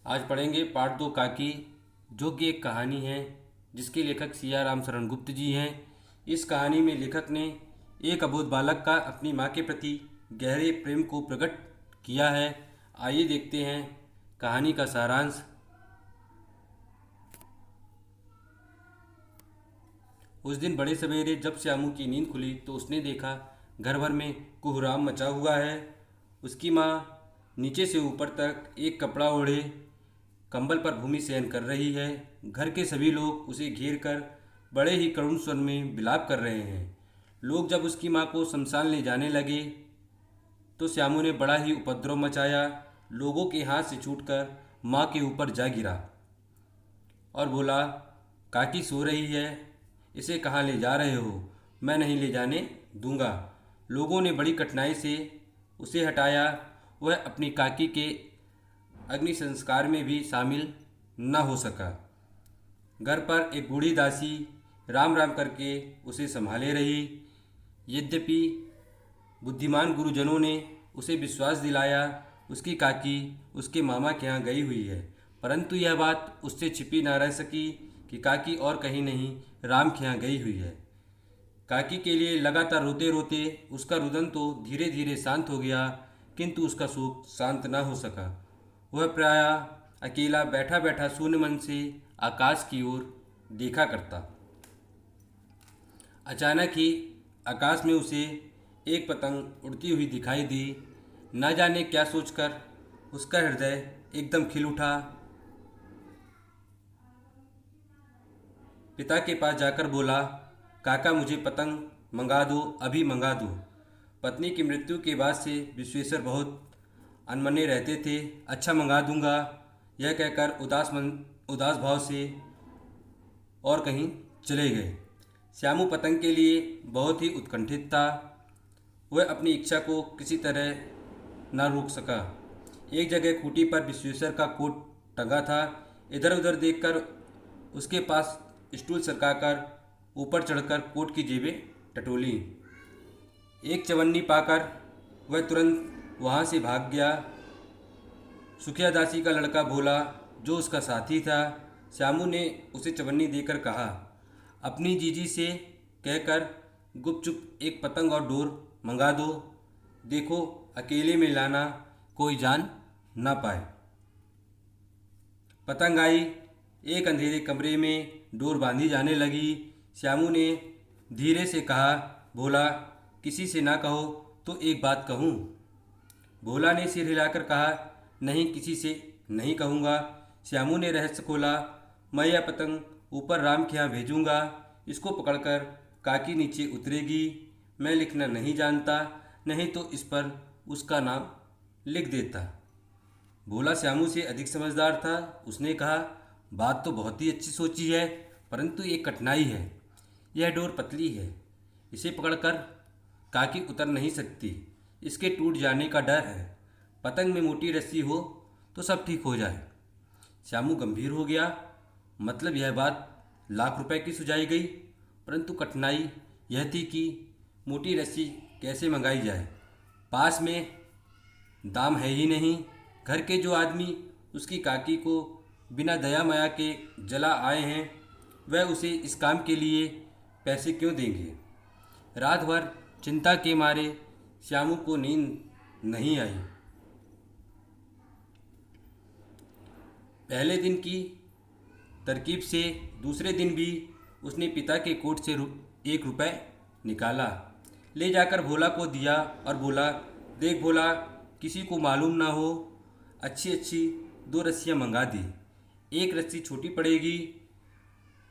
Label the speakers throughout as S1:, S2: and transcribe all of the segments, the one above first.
S1: आज पढ़ेंगे पार्ट 2 काकी, जो कि एक कहानी है जिसके लेखक सिया राम शरण गुप्त जी हैं। इस कहानी में लेखक ने एक अबोध बालक का अपनी माँ के प्रति गहरे प्रेम को प्रकट किया है। आइए देखते हैं कहानी का सारांश। उस दिन बड़े सवेरे जब श्यामू की नींद खुली तो उसने देखा घर भर में कोहराम मचा हुआ है। उसकी माँ नीचे से ऊपर तक एक कपड़ा ओढ़े कंबल पर भूमि शयन कर रही है। घर के सभी लोग उसे घेर कर बड़े ही करुण स्वर में विलाप कर रहे हैं। लोग जब उसकी माँ को शमशान ले जाने लगे तो श्यामू ने बड़ा ही उपद्रव मचाया। लोगों के हाथ से छूटकर माँ के ऊपर जा गिरा और बोला, काकी सो रही है, इसे कहाँ ले जा रहे हो? मैं नहीं ले जाने दूंगा। लोगों ने बड़ी कठिनाई से उसे हटाया। वह अपनी काकी के अग्नि संस्कार में भी शामिल न हो सका। घर पर एक बूढ़ी दासी राम राम करके उसे संभाले रही। यद्यपि बुद्धिमान गुरुजनों ने उसे विश्वास दिलाया उसकी काकी उसके मामा के यहाँ गई हुई है, परंतु यह बात उससे छिपी न रह सकी कि काकी और कहीं नहीं राम के यहाँ गई हुई है। काकी के लिए लगातार रोते रोते उसका रुदन तो धीरे धीरे शांत हो गया, किंतु उसका शोक शांत न हो सका। वह प्रायः अकेला बैठा बैठा शून्य मन से आकाश की ओर देखा करता। अचानक ही आकाश में उसे एक पतंग उड़ती हुई दिखाई दी। न जाने क्या सोचकर उसका हृदय एकदम खिल उठा। पिता के पास जाकर बोला, काका मुझे पतंग मंगा दो, अभी मंगा दो। पत्नी की मृत्यु के बाद से विश्वेश्वर बहुत अनमने रहते थे। अच्छा मंगा दूंगा, यह कहकर उदास भाव से और कहीं चले गए। श्यामू पतंग के लिए बहुत ही उत्कंठित था। वह अपनी इच्छा को किसी तरह न रोक सका। एक जगह खूंटी पर विश्वेश्वर का कोट टंगा था। इधर उधर देखकर उसके पास स्टूल सरकाकर ऊपर चढ़कर कोट की जेबें टटोली। एक चवन्नी पाकर वह तुरंत वहाँ से भाग गया। सुखिया दासी का लड़का भोला, जो उसका साथी था, श्यामू ने उसे चवन्नी देकर कहा, अपनी जीजी से कहकर गुपचुप एक पतंग और डोर मंगा दो। देखो अकेले में लाना, कोई जान ना पाए। पतंग आई। एक अंधेरे कमरे में डोर बांधी जाने लगी। श्यामू ने धीरे से कहा, भोला किसी से ना कहो तो एक बात कहूँ? भोला ने सिर हिलाकर कहा, नहीं किसी से नहीं कहूँगा। श्यामू ने रहस्य खोला, मैं यह पतंग ऊपर राम के यहाँ भेजूँगा। इसको पकड़कर काकी नीचे उतरेगी। मैं लिखना नहीं जानता, नहीं तो इस पर उसका नाम लिख देता। भोला श्यामू से अधिक समझदार था। उसने कहा, बात तो बहुत ही अच्छी सोची है, परंतु एक कठिनाई है। यह डोर पतली है, इसे पकड़कर काकी उतर नहीं सकती। इसके टूट जाने का डर है। पतंग में मोटी रस्सी हो तो सब ठीक हो जाए। श्यामू गंभीर हो गया। मतलब यह बात लाख रुपए की सुझाई गई, परंतु कठिनाई यह थी कि मोटी रस्सी कैसे मंगाई जाए। पास में दाम है ही नहीं। घर के जो आदमी उसकी काकी को बिना दया माया के जला आए हैं, वह उसे इस काम के लिए पैसे क्यों देंगे? रात भर चिंता के मारे श्यामू को नींद नहीं आई। पहले दिन की तरकीब से दूसरे दिन भी उसने पिता के कोट से 1 रुपये निकाला, ले जाकर भोला को दिया और बोला, देख भोला, किसी को मालूम ना हो, अच्छी अच्छी 2 रस्सियाँ मंगा दी। एक रस्सी छोटी पड़ेगी।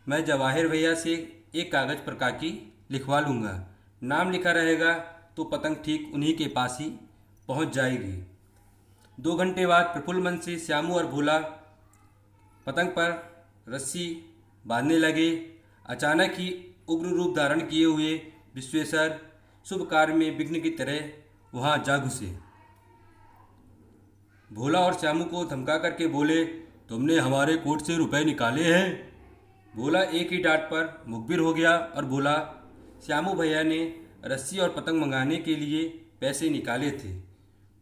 S1: मैं जवाहिर भैया से एक कागज़ पर काकी लिखवा लूँगा। नाम लिखा रहेगा तो पतंग ठीक उन्हीं के पास ही पहुँच जाएगी। 2 घंटे बाद प्रफुल्ल मन से श्यामू और भोला पतंग पर रस्सी बांधने लगे। अचानक ही उग्र रूप धारण किए हुए विश्वेश्वर शुभ कार्य में विघ्न की तरह वहाँ जा घुसे। भोला और श्यामू को धमका करके बोले, तुमने हमारे कोट से रुपए निकाले हैं? भोला एक ही डांट पर मुखबिर हो गया और बोला, श्यामू भैया ने रस्सी और पतंग मंगाने के लिए पैसे निकाले थे।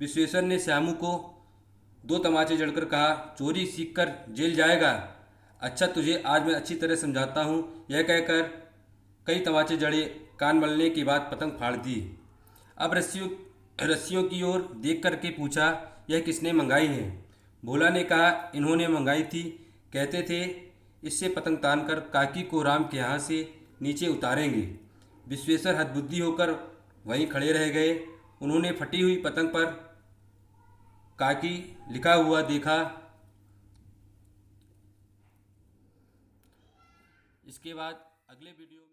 S1: विश्वेश्वर ने श्यामू को दो तमाचे जड़कर कहा, चोरी सीख कर जेल जाएगा। अच्छा तुझे आज मैं अच्छी तरह समझाता हूँ। यह कहकर कई तमाचे जड़े, कान मलने के बाद पतंग फाड़ दी। अब रस्सियों की ओर देख करके पूछा, यह किसने मंगाई है? भोला ने कहा, इन्होंने मंगाई थी। कहते थे इससे पतंग तान कर काकी को राम के यहाँ से नीचे उतारेंगे। विश्वेश्वर हतबुद्धि होकर वहीं खड़े रह गए। उन्होंने फटी हुई पतंग पर काकी लिखा हुआ देखा। इसके बाद अगले वीडियो में